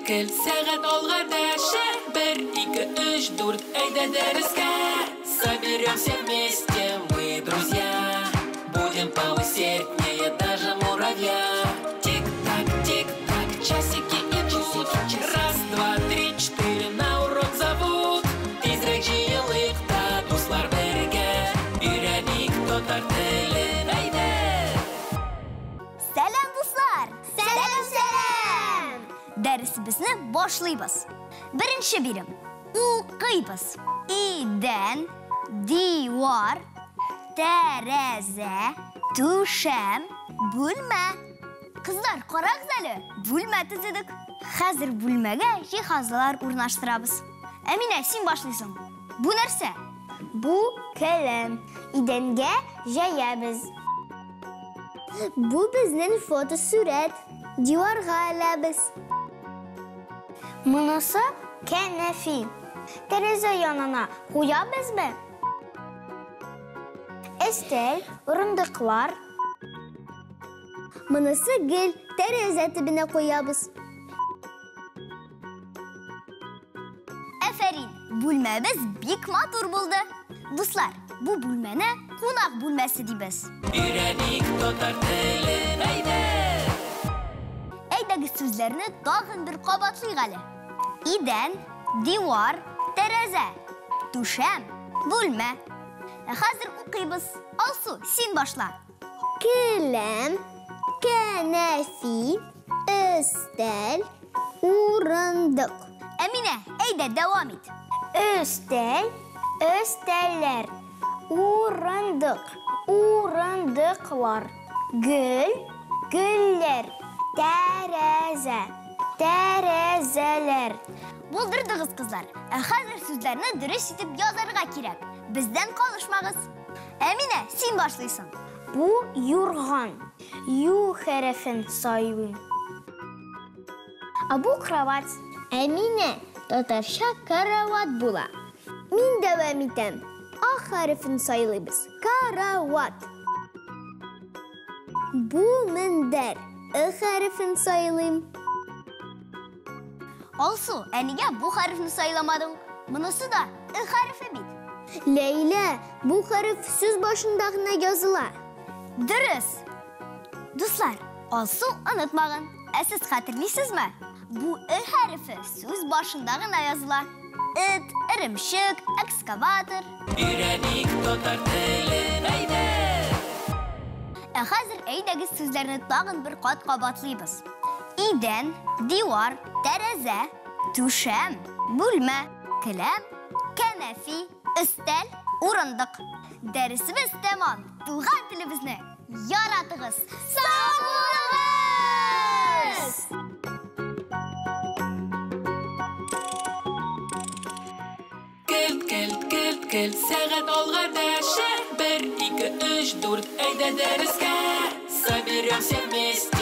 Кел, сәгать алга дәшә. 1, 2, 3, 4, әйдә дәрескә. Соберемся вместе, мы друзья. Будем поусерднее даже муравья. Тик-так, часики идут. Раз, два, три, 4 на урок зовут. Тизрәк җыелыйк та дуслар бергә. Өйрәник татар телен, әйдә. Сәлам дуслар! Сәлам! Дәресебезне башлыйбыз. Беренче бирем. Укыйбыз. Идән, дивар, тәрәзә, түшәм, бүлмә. Кызлар, карагыз әле. Бүлмә төзедек. Хәзер бүлмәгә җиһазлар урнаштырабыз. Әминә, син башлыйсың. Бу нәрсә? Бу каләм. Идәнгә җәябез. Бу безнең фотосурәт. Диварга алабыз. Монысы кәнәфи. Тәрәзә янына куябызмы? Өстәл, урындыклар. Монысы гел, тәрәзә төбенә куябыз. Әфәрин, бүлмәбез бик матур булды. Дуслар, бу бүлмәне кунак бүлмәсе дибез. Өйрәник татар телен, әйдә. Әйдәгез сүзләрне тагын бер кабатлыйк әле. Идән, дивар, тәрәзә, түшәм, бүлмә. Хәзер укыйбыз. Алсу, син башла. Каләм, кәнәфи, өстәл, урындык. Әминә, әйдә дәвам ит. Өстәл, өстәлләр, урындык, урындыклар. Гөл, гөлләр, тәрәзә, тәрәзәләр. Булдырдыгыз, кызлар. Хәзер сүзләрне дөрес итеп язарга кирәк. Бездән калышмагыз. Әминә, син башлыйсың. Бу юрган. Ю хәрефен сайлыйм. Бу кровать. Әминә, татарча карават була. Мин дәвам итәм. А хәрефен сайлыйбыз. Карават. Бу мендәр. Хәрефен сайлыйм. Алсу, әнигә бу хәрефне сайламадың? Монысы да хәрефе бит. Ләйлә, бу хәреф сүз башында гына языла. Дөрес. Дуслар, Алсу онытмагын. Сез хәтерлисезме? Бу хәрефе сүз башында гына языла. Эт, иремшек, экскаватор. Өйрәник татар телен, әйдә. Хәзер әйдәгез сүзләрне тагын бер кат кабатлыйбыз. Идән, дивар, тәрәзә, түшәм, бүлмә, каләм, кәнәфи, өстәл, урындык. Дәресебез тәмам. Туган телебезне яратыгыз. Сау булыгыз! Кел, сәгать алга дәшә. 1, 2, 3, 4, әйдә дәрескә. Соберемся вместе.